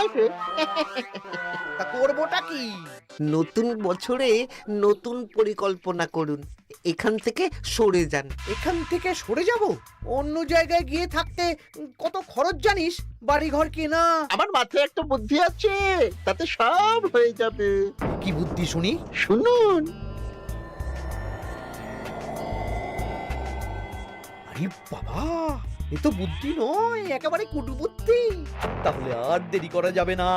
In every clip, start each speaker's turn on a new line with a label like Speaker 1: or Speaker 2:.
Speaker 1: আছে।
Speaker 2: তা করবোটা কি?
Speaker 3: নতুন বছরে নতুন পরিকল্পনা করুন, এখান থেকে সরে যান।
Speaker 2: এখান থেকে সরে যাব? অন্য জায়গায় গিয়ে থাকতে কত খরচ জানিস? বাড়িঘর কেনা।
Speaker 1: আমার মাথায় একটা বুদ্ধি আছে, তাতে সব হয়ে যাবে।
Speaker 2: কি বুদ্ধি শুনি?
Speaker 1: শুনুন।
Speaker 2: আরে বাবা, এ তো বুদ্ধি নয়, একেবারে কুটবুদ্ধি। তাহলে আর দেরি করা যাবে না,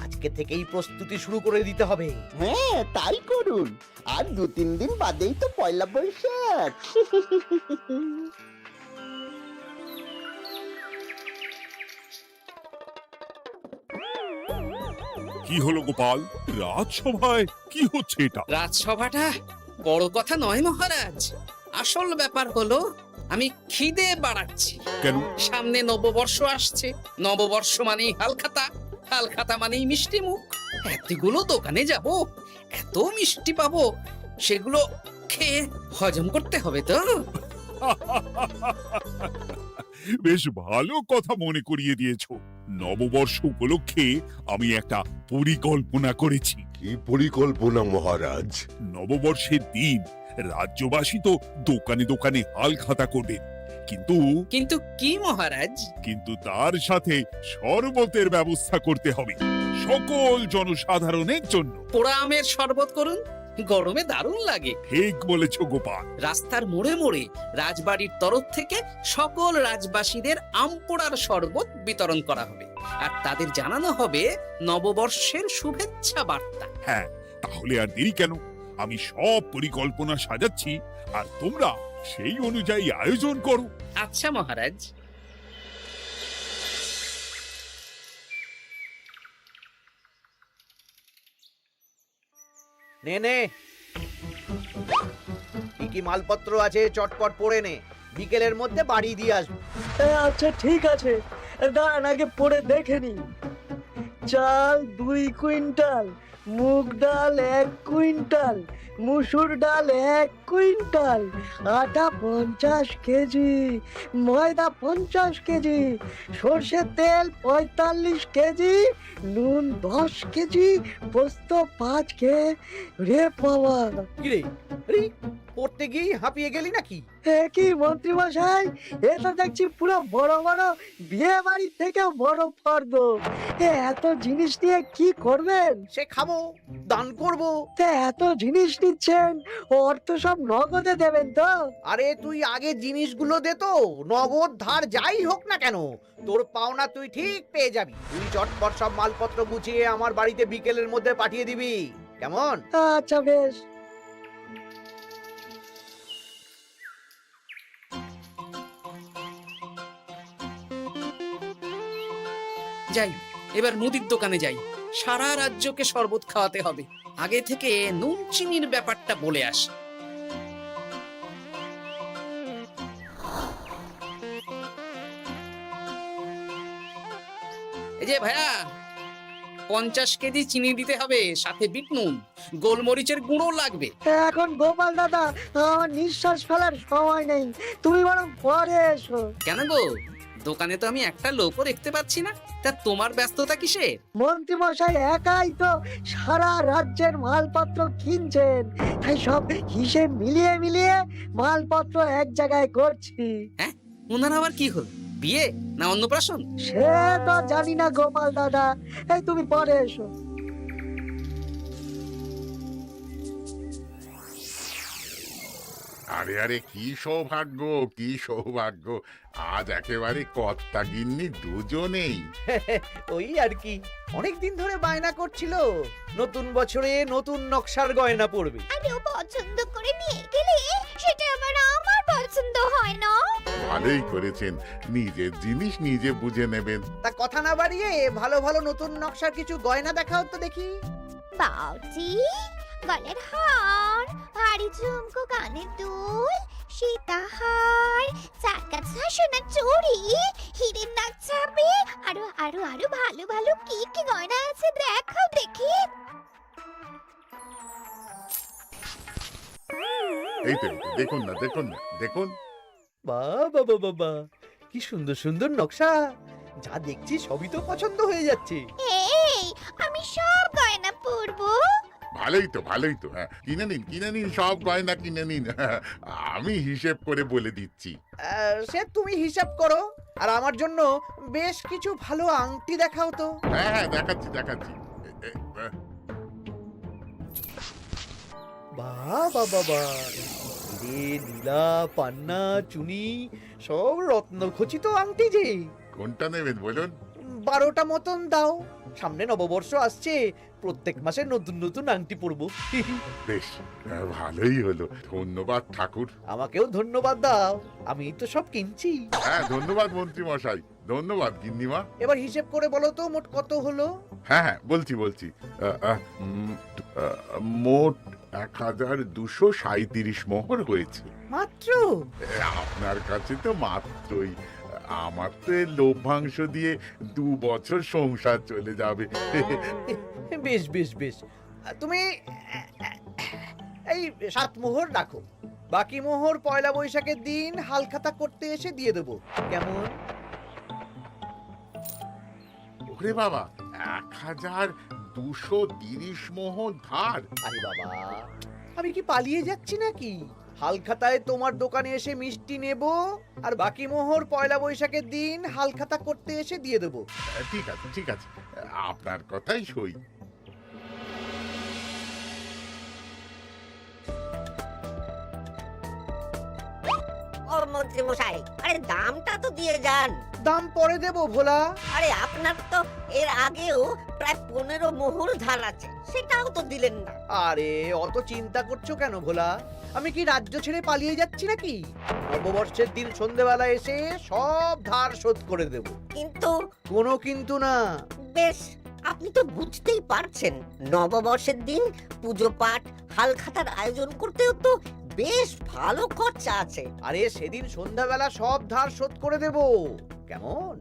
Speaker 2: আজকে থেকেই প্রস্তুতি শুরু করে দিতে হবে।
Speaker 1: হ্যাঁ, তাই করুন। আর 2-3 দিন বাদেই তো পয়লা বৈশাখ।
Speaker 4: কি হলো গোপাল, রাজসভায় কি হচ্ছে এটা?
Speaker 5: রাজসভাটা বড় কথা নয় মহারাজ, আসল ব্যাপার হলো আমি খিদে বাড়াচ্ছি।
Speaker 4: কেন?
Speaker 5: সামনে নববর্ষ আসছে, নববর্ষ মানেই হালখাতা, হালখাতা মানেই মিষ্টি মুখ। এতগুলো দোকানে যাব, এত মিষ্টি পাবো, সেগুলো খেয়ে হজম করতে হবে তো।
Speaker 4: বেশ ভালো কথা মনে করিয়ে দিয়েছো। নববর্ষ উপলক্ষে আমি একটা পরিকল্পনা করেছি।
Speaker 6: কি পরিকল্পনা মহারাজ?
Speaker 4: নববর্ষের দিন রাজ্যবাসী তো দোকানে দোকানে হালখাতা করবে, কিন্তু
Speaker 5: কিন্তু কি মহারাজ?
Speaker 4: কিন্তু তার সাথে শরবতের ব্যবস্থা করতে হবে সকল জনসাধারণের জন্য।
Speaker 5: পোড়া আমের শরবত করুন, গরমে দারুণ লাগে।
Speaker 4: ঠিক বলেছ গোপাল।
Speaker 5: রাস্তার মোড়ে মোড়ে রাজবাড়ির তরফ থেকে সকল রাজবাসীদের আম পোড়ার শরবত বিতরণ করা হবে, আর তাদের জানানো হবে নববর্ষের শুভেচ্ছা বার্তা।
Speaker 4: হ্যাঁ, তাহলে আর দেরি কেন? আমি সব পরিকল্পনা সাজাচ্ছি, আর তোমরা সেই অনুযায়ী আয়োজন করো।
Speaker 5: আচ্ছা মহারাজ।
Speaker 2: নে নে, কি কি মালপত্র আছে চটপট পড়ে নে, বিকেলের মধ্যে বাড়ি দিয়ে আসবো।
Speaker 7: আচ্ছা ঠিক আছে, দাঁড়ান আগে পড়ে দেখে নি। চাল 2 কুইন্টাল, মুগ ডাল 1 কুইন্টাল, মুসুর ডাল 1 কুইন্টাল, আটা 50 কেজি, ময়দা 50 কেজি, সর্ষের তেল 45 কেজি, নুন 10 কেজি, পোস্ত 5 রে বাবা।
Speaker 2: কিরে, আরে পড়তে গিয়ে হাঁপিয়ে গেলি নাকি?
Speaker 7: কি মন্ত্রী মশাই, এটা দেখছি পুরো বড় বড় বিয়ে বাড়ির থেকে বড় ফর্দ। এত জিনিস নিয়ে কি করবেন?
Speaker 2: সে খাবো, দান করব।
Speaker 7: এত জিনিস নিচ্ছেন, অর্থ সব নগদে দেবেন তো?
Speaker 2: আরে তুই আগে জিনিসগুলো দে তো, নগদ ধার যাই হোক না কেন, তোর পাওনা তুই ঠিক পেয়ে যাবি। তুই চটপট সব মালপত্র গুছিয়ে আমার বাড়িতে বিকেলের মধ্যে পাঠিয়ে দিবি, কেমন?
Speaker 7: আচ্ছা বেশ।
Speaker 5: যাই, এবার মুদির দোকানে যাই, সারা রাজ্যকে শরবত খাওয়াতে হবে। আগে থেকে নুন চিনির ব্যাপারটা বলে আসি। এই যে ভাইয়া, 50 কেজি চিনি দিতে হবে, সাথে বিট নুন, গোলমরিচের গুঁড়ো লাগবে।
Speaker 7: এখন গোপাল দাদা, আমার নিঃশ্বাস ফেলার সময় নেই, তুমি বরং পরে এসো।
Speaker 5: কেন গো, দোকানে তো আমি একটা লোকও দেখতে পাচ্ছি না, তা তোমার ব্যস্ততা কিসে?
Speaker 7: মন্ত্রী মশাই একাই তো সারা রাজ্যের মালপত্র কিনছেন, তাই সব হিসেব মিলিয়ে মিলিয়ে মালপত্র এক জায়গায় করছি।
Speaker 5: হ্যাঁ, ওনার আবার কি হল, বিয়ে না অন্নপ্রাশন?
Speaker 7: সে তো জানি না গোপাল দাদা, এই তুমি পরে এসো।
Speaker 6: আরে আরে, কি সৌভাগ্য, কি সৌভাগ্য! আজ একেবারে কর্তা গিন্নি দুজনেই।
Speaker 2: ওই আর কি, অনেকদিন ধরে বায়না করছিল নতুন বছরে নতুন নকশার গয়না পরবে।
Speaker 8: আরে ও পছন্দ করে নিয়ে গেলে সেটা আবার আমার পছন্দ হয় না।
Speaker 6: ভালোই করেছেন, নিজের জিনিস নিজে বুঝে নেবেন।
Speaker 2: তা কথা না বাড়িয়ে ভালো ভালো নতুন নকশার কিছু গয়না দেখাও তো দেখি।
Speaker 8: বাউজি, গলার হার, ভারী ঝুমকো, কানের দুল, সীতাহার, চারকাছা সোনার চুড়ি, হিরের নাক চাপে, আরো আরো আরো ভালো ভালো কি কি গয়না আছে দেখাও দেখি।
Speaker 6: এই তো, দেখুন না, দেখুন না, দেখুন।
Speaker 2: বাবা বাবা, কি সুন্দর সুন্দর নকশা, যা দেখছি সবই তো পছন্দ হয়ে যাচ্ছে।
Speaker 6: ভালোই তো হ্যাঁ, কিনে নিন সব গয়না কিনে নিন। আমি হিসেব করে বলে দিচ্ছি।
Speaker 2: সে তুমি হিসাব করো, আর আমার জন্য বেশ কিছু ভালো আংটি দেখাও তো।
Speaker 6: হ্যাঁ দেখাচ্ছি।
Speaker 2: বাবা রে, নীলা, পান্না, চুনি, সব রত্নখচিত আংটি যে।
Speaker 6: কোনটা নেবেন বলুন?
Speaker 2: 12টা মতন দাও, সামনে নববর্ষ আসছে, প্রত্যেক মাসে নতুন নতুন আংটি পরবো।
Speaker 6: বেশ, ভালোই হলো। ধন্যবাদ ঠাকুর।
Speaker 2: আমাকেও ধন্যবাদ দাও, আমি তো সব কিনছি।
Speaker 6: হ্যাঁ ধন্যবাদ মন্ত্রী মশাই, ধন্যবাদ গিন্নিমা।
Speaker 2: এবার হিসেব করে বলো তো মোট কত হলো।
Speaker 6: হ্যাঁ বলছি মোট 1237 মোহর হয়েছে।
Speaker 2: মাত্র?
Speaker 6: আপনার কাছে তো মাত্রই, আমার তো এর লভ্যাংশ দিয়ে 2 বছর সংসার চলে যাবে।
Speaker 2: বেশ বেশ বেশ, তুমি এই 7 মোহর রাখো, বাকি মোহর পয়লা বৈশাখের দিন হালখাতা করতে এসে দিয়ে দেবো, কেমন?
Speaker 6: ওরে বাবা, 1230 মোহর ধার?
Speaker 2: আরে বাবা, আমি কি পালিয়ে যাচ্ছি নাকি? হালখাতায় তোমার দোকানে এসে মিষ্টি নেব, আর বাকি মোহর পয়লা বৈশাখের দিন হালখাতা করতে এসে দিয়ে দেবো।
Speaker 6: ঠিক আছে, আপনার কথাই সই।
Speaker 9: ও মন্ত্রী মশাই, আরে দামটা তো দিয়ে যান।
Speaker 2: দাম পরে দেবো ভোলা।
Speaker 9: আরে আপনার তো এর আগেও প্রায় 15 মোহর ধার আছে, সেটাও তো দিলেন না।
Speaker 2: আরে অত চিন্তা করছো কেন ভোলা? আমি কি রাজ্য ছেড়ে পালিয়ে যাচ্ছি নাকি? নববর্ষের দিন সন্ধেবেলা এসে সব ধার শোধ করে দেব।
Speaker 9: কিন্তু
Speaker 2: কোনো কিন্তু না।
Speaker 9: বেশ, আপনি তো বুঝতেই পারছেন, নববর্ষের দিন পুজো পাঠ হালখাতার আয়োজন করতেও তো বেশ ভালো খরচা আছে।
Speaker 2: আরে সেদিন সন্ধ্যাবেলা সব ধার শোধ করে দেব, কেমন?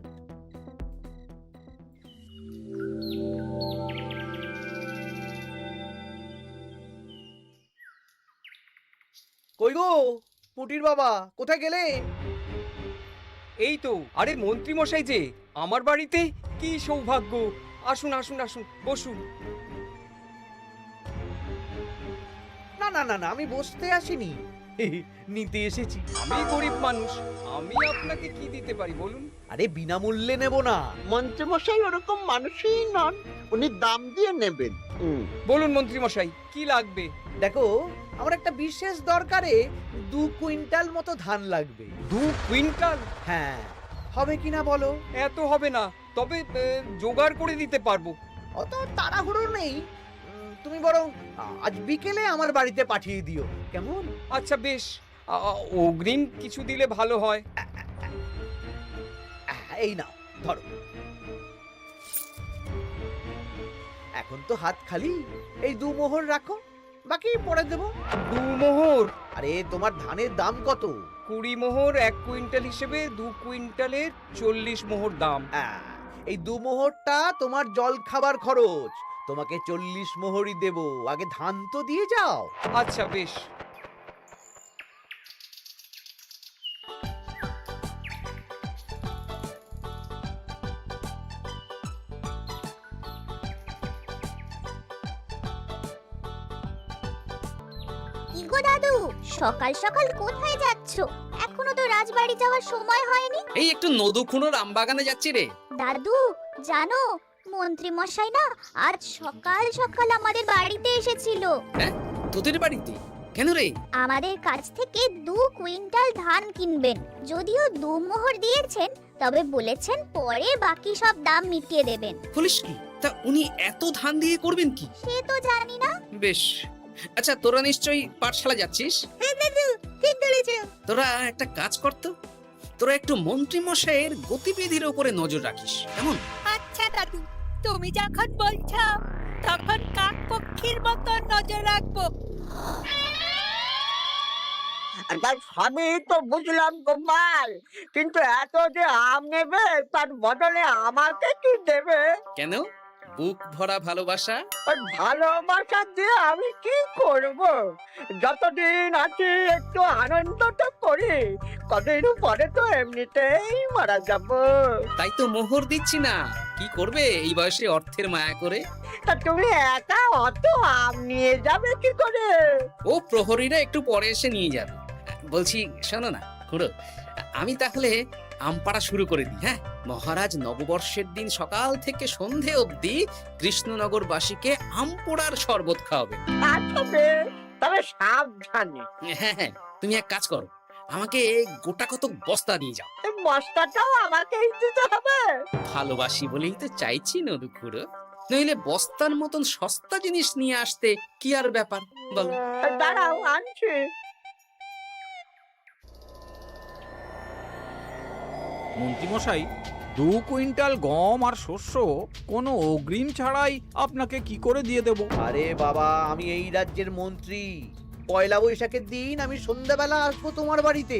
Speaker 2: কই গো পুটির বাবা, কোথায় গেলে?
Speaker 10: এই তো, আরে মন্ত্রী মশাই যে আমার বাড়িতে, কি সৌভাগ্য! আসুন আসুন আসুন, বসুন।
Speaker 2: না না না না, আমি বসতে আসিনি, নিতে এসেছি।
Speaker 10: আমি গরিব মানুষ, আমি আপনাকে কি দিতে পারি বলুন?
Speaker 2: আরে বিনামূল্যে নেব না।
Speaker 3: মন্ত্রীমশাই ওরকম মানুষই নন, উনি দাম দিয়ে নেবেন।
Speaker 10: বলুন মন্ত্রী মশাই, কি লাগবে?
Speaker 2: দেখো, আমার একটা বিশেষ দরকারে 2 কুইন্টাল মতো ধান লাগবে।
Speaker 10: 2 কুইন্টাল?
Speaker 2: হ্যাঁ, হবে কিনা বলো?
Speaker 10: এত হবে না, তবে জোগাড় করে দিতে পারবো।
Speaker 2: অত তাড়াহুড়ো নেই, তুমি বরং আজ বিকেলে আমার বাড়িতে পাঠিয়ে দিও, কেমন?
Speaker 10: আচ্ছা বেশ, অগ্রিম কিছু দিলে ভালো হয়।
Speaker 2: এই নাও, ধরো। এখন তো হাত খালি, এই 2 মোহর রাখো, বাকি পরে দেবো।
Speaker 10: 2 মোহর?
Speaker 2: আরে তোমার ধানের দাম কত?
Speaker 10: 20 মোহর 1 কুইন্টাল হিসেবে 2 কুইন্টালের 40 মোহর দাম।
Speaker 2: এই 2 মোহরটা তোমার জল খাবার খরচ, তোমাকে 40 মোহরই দেব, আগে ধান তো দিয়ে যাও।
Speaker 10: আচ্ছা বেশ।
Speaker 8: কি গো দাদু, সকাল সকাল কোথায় যাচ্ছো? এখনো তো রাজবাড়ি যাওয়ার সময় হয়নি।
Speaker 5: এই একটু নদুখুনোর আমবাগানে যাচ্ছি রে।
Speaker 8: দাদু জানো, মন্ত্রী মশাই না আজ সকাল সকাল আমাদের বাড়িতে এসেছিল।
Speaker 5: হ্যাঁ, তোদের বাড়িতে? কেন রে?
Speaker 8: আমাদের কাছ থেকে 2 কুইন্টাল ধান কিনবেন। যদিও 2 মোহর দিয়েছেন, তবে বলেছেন পরে বাকি সব দাম মিটিয়ে দেবেন।
Speaker 5: বলিস কি? তা উনি এত ধান দিয়ে করবেন কি?
Speaker 8: সে তো জানি না।
Speaker 5: বেশ, আচ্ছা তোরা নিশ্চয়ই পাঠশালা যাচ্ছিস?
Speaker 9: হ্যাঁ দাদু, ঠিক বলেছো।
Speaker 5: তোরা একটা কাজ করতো, তোরা একটু মন্ত্রী মশাইয়ের গতিবিধির উপরে নজর রাখিস, কেমন?
Speaker 11: আচ্ছা দাদু, তুমি যখন বলছো তখন কাক পক্ষীর মতো নজর রাখবো।
Speaker 7: সবই তো বুঝলাম গোপাল, কিন্তু এত যে আম নেবে তার বদলে আমাকে কি দেবে?
Speaker 5: কেন? বুক ভরা ভালোবাসা।
Speaker 7: ওই ভালোবাসা দিয়ে আমি কি করব? যতদিন আছি একটু আনন্দ তো করি, কদিন পরে তো এমনিতেই মারা যাব।
Speaker 5: তাই তো মোহর দিচ্ছি না, কি করবে এই বয়সে অর্থের মায়া করে?
Speaker 7: তা তুমি একা অত আম নিয়ে যাবে কি করে?
Speaker 5: ও প্রহরীরা একটু পরে এসে নিয়ে যাবে। বলছি শোনো না খুড়ো, আমি তাহলে আম পাড়া শুরু করে দিই। হ্যাঁ, মহারাজ নববর্ষের দিন সকাল থেকে সন্ধে অবধি কৃষ্ণনগরবাসীকে আম পোড়ার শরবত খাওয়াবে।
Speaker 7: আচ্ছা বেশ, তবে সাবধানে।
Speaker 5: হ্যাঁ হ্যাঁ, তুমি এক কাজ করো, আমাকে গোটা কত বস্তা দিয়ে যাও।
Speaker 7: এই বস্তাটাও আমাকেই দিতে হবে?
Speaker 5: ভালোবাসি বলেই তো চাইছি নদু খুড়ো, নইলে বস্তার মতন সস্তা জিনিস নিয়ে আসতে কি আর ব্যাপার বলো?
Speaker 7: দাঁড়াও, আনছি।
Speaker 12: মন্ত্রীমশাই, 2 কুইন্টাল গম আর শস্য কোনো অগ্রিম ছাড়াই আপনাকে কি করে দিয়ে দেব?
Speaker 2: আরে বাবা, আমি এই রাজ্যের মন্ত্রী। পয়লা বৈশাখের দিন আমি সন্ধ্যাবেলা আসবো তোমার বাড়িতে।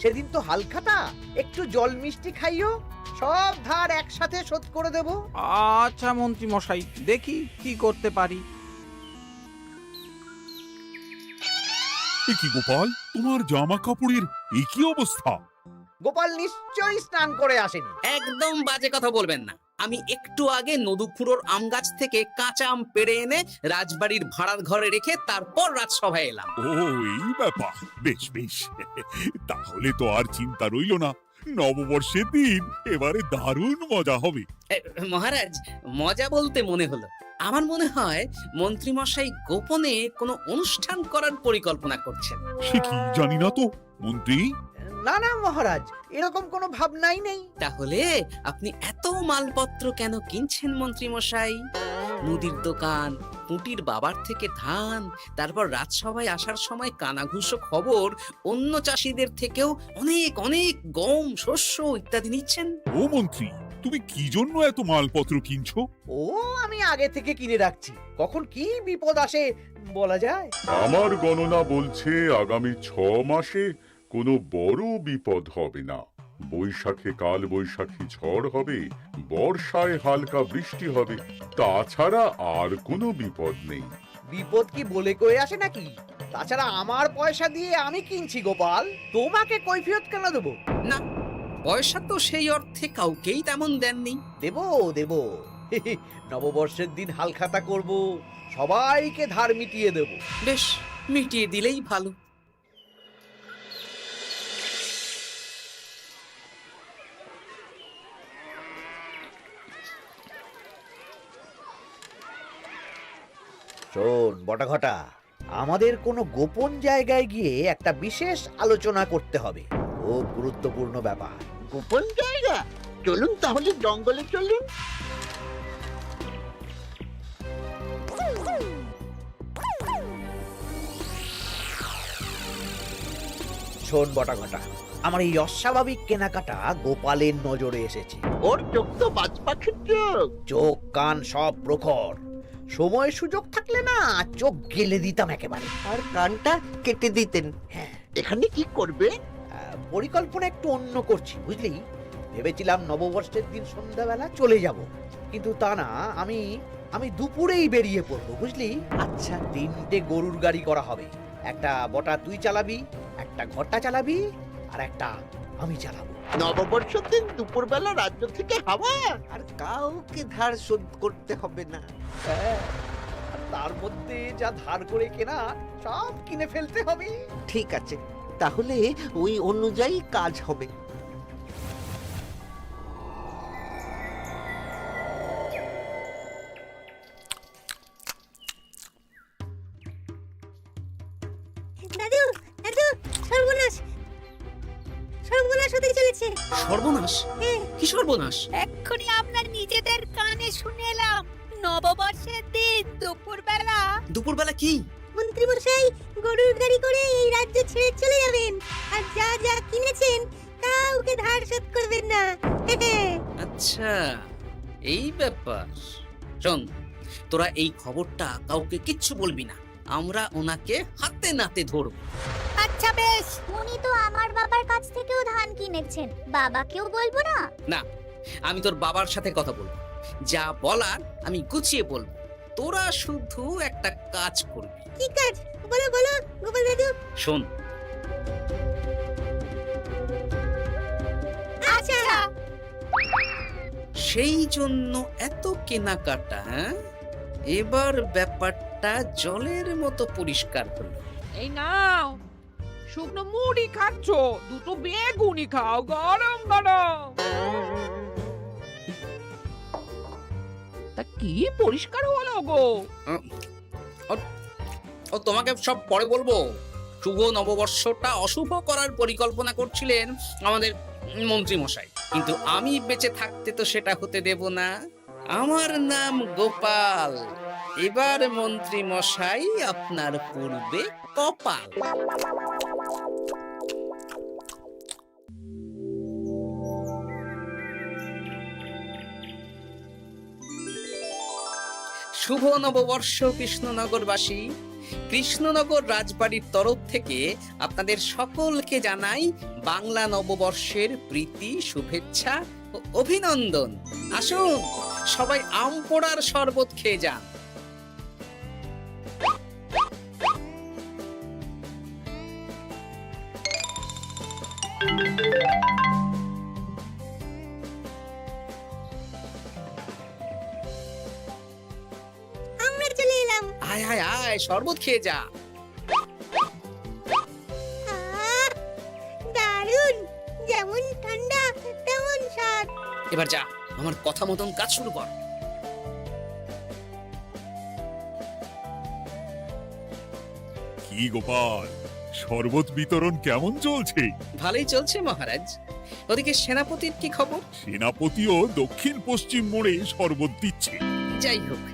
Speaker 2: সেদিন তো হালখাতা, একটু জল মিষ্টি খাইও, সব ধার একসাথে শোধ করে দেব।
Speaker 12: আচ্ছা মন্ত্রীমশাই, দেখি কি করতে পারি।
Speaker 4: এ কি গোপাল, তোমার জামা কাপড়ের একই অবস্থা?
Speaker 2: গোপাল নিশ্চয়ই স্নান করে আসেনি।
Speaker 5: একদম বাজে কথা বলবেন না। আমি একটু আগে নদুখুড়োর আম গাছ থেকে কাঁচা আম পেড়ে এনে রাজবাড়ির ভাড়ার ঘরে রেখে তারপর রাজসভায় এলাম।
Speaker 4: ও এই ব্যাপার, বেশ বেশ, তাহলে তো আর চিন্তা রইল না। নববর্ষের দিন এবারে দারুণ মজা হবে।
Speaker 5: মহারাজ, মজা বলতে মনে হলো, আমার মনে হয় মন্ত্রীমশাই গোপনে কোনো অনুষ্ঠান করার পরিকল্পনা করছেন।
Speaker 4: সে কি জানি না তো মন্ত্রী।
Speaker 2: না না মহারাজ, এরকম কোনো ভাবনাই নেই।
Speaker 5: তাহলে আপনি এত মালপত্র কেন কিনছেন মন্ত্রীমশাই? মুদির দোকান, পুঁটির বাবার থেকে ধান, তারপর রাজসভায় আসার সময় কানাঘুষো খবর, অন্য চাষিদের থেকেও অনেক অনেক গম, শস্য ইত্যাদি নিচ্ছেন।
Speaker 4: ও মন্ত্রী, তুমি কি জন্য এত মালপত্র কিনছো?
Speaker 2: ও আমি আগে থেকে কিনে রাখছি, কখন কি বিপদ আসে বলা যায়।
Speaker 6: আমার গণনা বলছে আগামী 6 মাসে কোনো বড় বিপদ হবে না। বৈশাখে কাল বৈশাখী ঝড় হবে, বর্ষায় হালকা বৃষ্টি হবে, তাছাড়া আর কোনো বিপদ নেই।
Speaker 2: বিপদ কি বলে কয়ে আসে নাকি? তাছাড়া আমার পয়সা দিয়ে আমি কিনছি গোপাল, তোমাকে কৈফিয়ত কেন দেবো?
Speaker 5: না, পয়সা তো সেই অর্থে কাউকেই তেমন দেননি।
Speaker 2: দেবো দেবো, নববর্ষের দিন হালখাতা করব, সবাইকে ধার মিটিয়ে দেব।
Speaker 5: বেশ, মিটিয়ে দিলেই ভালো।
Speaker 2: শোন বটাঘটা, আমাদের কোনো গোপন জায়গায় গিয়ে একটা বিশেষ আলোচনা করতে হবে, খুব গুরুত্বপূর্ণ ব্যাপার।
Speaker 1: গোপন জায়গা? চলুন তাহলে জঙ্গলে চলুন।
Speaker 2: শোন বটাঘটা, আমার এই অস্বাভাবিক কেনাকাটা গোপালের নজরে এসেছে।
Speaker 1: ওর চোখ তো বাজ পাখির চোখ।
Speaker 2: চোখ কান সব প্রখর, সময় সুযোগ থাকলে না চোখ গেলে দিতাম একেবারে।
Speaker 3: আর কানটা কেটে দিতেন।
Speaker 2: হ্যাঁ,
Speaker 1: এখানে কি করবে?
Speaker 2: পরিকল্পনা একটু অন্য করছি বুঝলি। ভেবেছিলাম নববর্ষের দিন সন্ধ্যাবেলা চলে যাব, কিন্তু তা না, আমি দুপুরেই বেরিয়ে পড়বো বুঝলি।
Speaker 3: আচ্ছা,
Speaker 2: 3টে গরুর গাড়ি করা হবে, একটা বটা তুই চালাবি, একটা ঘটা চালাবি, আর একটা আমি চালাবো।
Speaker 1: নববর্ষের দিন দুপুরবেলা রাজ্য থেকে হাওয়া।
Speaker 3: আর কাউকে ধার শোধ করতে হবে না।
Speaker 2: হ্যাঁ, আর তার মধ্যে যা ধার করে কেনা সব কিনে ফেলতে হবে।
Speaker 3: ঠিক আছে, তাহলে ওই অনুযায়ী কাজ হবে।
Speaker 8: দাদু দাদু, সর্বনাশ সর্বনাশ হতে চলেছে।
Speaker 5: সর্বনাশ? কি সর্বনাশ?
Speaker 11: এক্ষুনি আপনার নিজেদের কানে শুনে এলাম, নববর্ষের দিন দুপুরবেলা।
Speaker 5: দুপুরবেলা কি?
Speaker 8: মন্ত্রী মশাই গরুর গাড়ি করে এই রাজ্য ছেড়ে চলে যাবেন, আর যা যা কিনেছেন কাউকে ধার শোধ করবেন না।
Speaker 5: আচ্ছা, এই ব্যাপার। শোন, তোরা এই খবরটা কাউকে কিচ্ছু বলবি না, আমরা ওনাকে হাতে নাতে ধরব।
Speaker 11: আচ্ছা বেশ।
Speaker 8: উনি তো আমার বাবার কাছ থেকেও ধান কিনেছেন, বাবাকেও বলবো না?
Speaker 5: না, আমি তোর বাবার সাথে কথা বলবো, যা বলার আমি গুছিয়ে বলবো। তোরা শুধু একটা কাজ করবি।
Speaker 8: কি কাজ? বলো বলো গোপাল দাদু।
Speaker 5: শোন,
Speaker 8: আচ্ছা।
Speaker 5: সেই জন্য এত কেনাকাটা, হ্যাঁ? এবার ব্যাপারটা জলের মতো পরিষ্কার হলো।
Speaker 11: এই নাও, শুকনো মুড়ি খাচ্ছ, দুটো বেগুনি খাও গরম গরম। তা কি পরিষ্কার হলো গো?
Speaker 5: ও তোমাকে সব পরে বলবো। শুভ নববর্ষটা অশুভ করার পরিকল্পনা করছিলেন আমাদের মন্ত্রী মশাই, কিন্তু আমি বেঁচে থাকতে তো সেটা হতে দেব না। আমার নাম গোপাল। এবার মন্ত্রী মশাই আপনার পূর্বে কপাল। শুভ নববর্ষ কৃষ্ণনগরবাসী। কৃষ্ণনগর রাজবাড়ির তরফ থেকে আপনাদের সকলকে জানাই বাংলা নববর্ষের প্রীতি, শুভেচ্ছা ও অভিনন্দন। আসুন সবাই আম পোড়ার শরবত খেয়ে যান।
Speaker 9: আমরা চলে এলাম।
Speaker 5: আয় আয় আয়, শরবত খেয়ে যা।
Speaker 9: দারুণ, যেমন ঠান্ডা তেমন স্বাদ।
Speaker 5: এবার যা, আমার কথা মতন কাজ শুরু কর।
Speaker 4: কি গোপাল, শরবত বিতরণ কেমন চলছে?
Speaker 5: ভালোই চলছে মহারাজ। ওদিকে সেনাপতির কি খবর?
Speaker 4: সেনাপতিও দক্ষিণ পশ্চিম মোড়ে শরবত দিচ্ছে।
Speaker 5: যাই হোক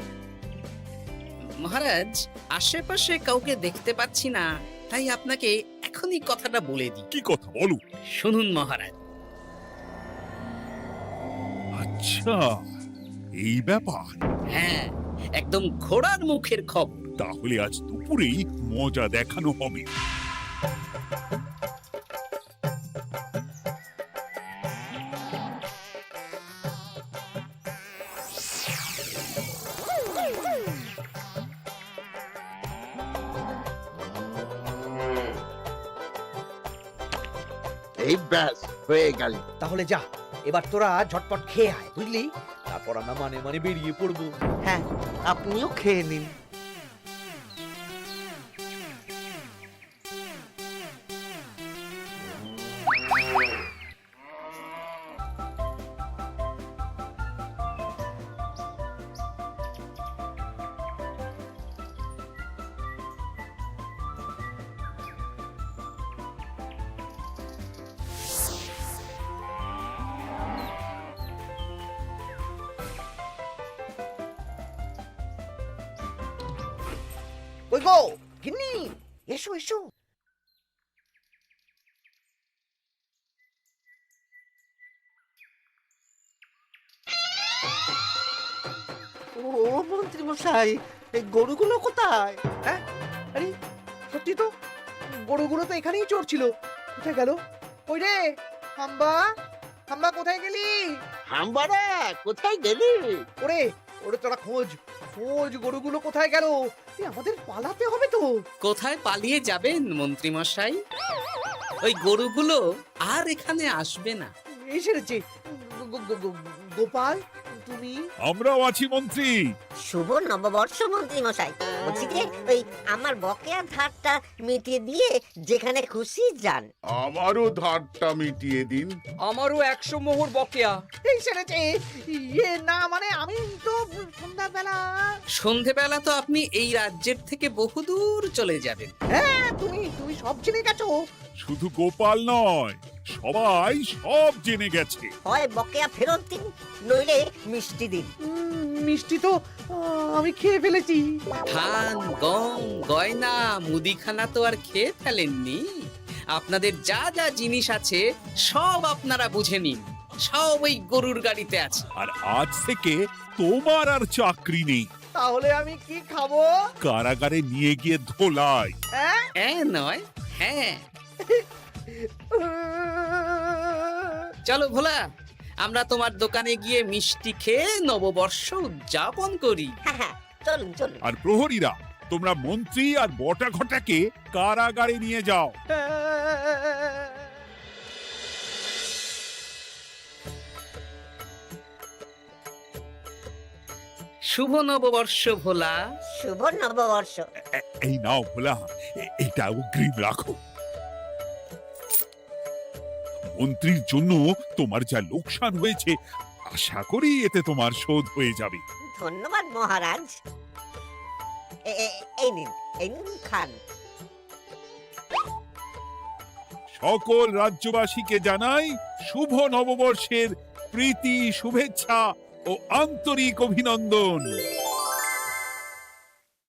Speaker 5: মহারাজ, আশেপাশে কাউকে দেখতে পাচ্ছি না, তাই আপনাকে এখনই কথাটা বলে দিই।
Speaker 4: কি কথা বলো?
Speaker 5: শুনুন মহারাজ।
Speaker 4: আচ্ছা, এই ব্যাপার।
Speaker 5: হ্যাঁ, একদম ঘোড়ার মুখের খবর।
Speaker 4: তাহলে আজ দুপুরেই মজা দেখানো হবে।
Speaker 1: এই ব্যাস হয়ে গেল।
Speaker 2: তাহলে যা, এবার তোরা ঝটপট খেয়ে আয়, বুঝলি? তারপর আমরা মানে মানে বেরিয়ে পড়বো।
Speaker 3: হ্যাঁ, আপনিও খেয়ে নিন।
Speaker 2: কই গো গিন্নি, এসো এসো।
Speaker 3: ও মন্ত্রী মশাই, এই গরুগুলো কোথায়?
Speaker 2: হ্যাঁ, আরে সত্যি তো, গরুগুলো তো এখানেই চড়ছিল। কোথায় গেল? ওই রে হাম্বা, হাম্বা কোথায় গেলি?
Speaker 1: হাম্বারা কোথায় গেলি?
Speaker 2: ওরে ওরে, তোরা খোঁজ খোঁজ, গরুগুলো কোথায় গেল? আমাদের পালাতে হবে তো।
Speaker 5: কোথায় পালিয়ে যাবেন মন্ত্রী মশাই? ওই গরুগুলো আর এখানে আসবে না।
Speaker 2: এসেছে। গোপাল, তুমি?
Speaker 4: আমরাও আছি মন্ত্রী।
Speaker 9: শুভ নববর্ষ মন্ত্রী মশাই। বলছি যে ওই আমার বকেয়া ধারটা মিটিয়ে দিয়ে যেখানে খুশি যান।
Speaker 6: আমারও ধারটা মিটিয়ে দিন।
Speaker 10: আমারও 100 মোহর বকেয়া।
Speaker 2: এই সেরেছে। ইয়ে না, মানে আমি তো সন্ধ্যাবেলা।
Speaker 5: সন্ধেবেলা তো আপনি এই রাজ্যের থেকে বহুদূর চলে যাবেন।
Speaker 2: হ্যাঁ, তুমি তুমি সব জেনে গেছো।
Speaker 4: শুধু গোপাল নয়, সবাই সব জেনে গেছে।
Speaker 9: হয় বকেয়া ফেরত দিন, নইলে মিষ্টি দিন।
Speaker 2: মিষ্টি তো আমি খেয়ে ফেলেছি।
Speaker 5: ধান, গম, গয়না, মুদিখানা তো আর খেয়ে ফেলেননি। আপনাদের যা যা জিনিস আছে সব আপনারা বুঝে নিন। সব ওই গরুর গাড়িতে আছে।
Speaker 4: আর আজ থেকে তোমার আর চাকরি নেই।
Speaker 2: তাহলে আমি কি খাবো?
Speaker 4: কারাগারে নিয়ে গিয়ে ধোলাই।
Speaker 5: হ্যাঁ নয়, হ্যাঁ। চলো ভোলা, আমরা তোমার দোকানে গিয়ে মিষ্টি খেয়ে নববর্ষ উদযাপন করি।
Speaker 9: হ্যাঁ, চলুন চলুন।
Speaker 4: আর প্রহরীরা, তোমরা মন্ত্রী আর বটা ঘটাকে কারাগারে নিয়ে যাও।
Speaker 5: শুভ নববর্ষ ভোলা।
Speaker 9: শুভ নববর্ষ।
Speaker 4: এই নাও ভোলা, এটা অগ্রিম রাখো। মন্ত্রীর জন্য তোমার যা লোকসান হয়েছে, আশা করি এতে তোমার শোধ হয়ে যাবে।
Speaker 9: ধন্যবাদ মহারাজ। এই নিন খান।
Speaker 4: সকল রাজ্যবাসীকে জানাই শুভ নববর্ষের প্রীতি, শুভেচ্ছা ও আন্তরিক অভিনন্দন।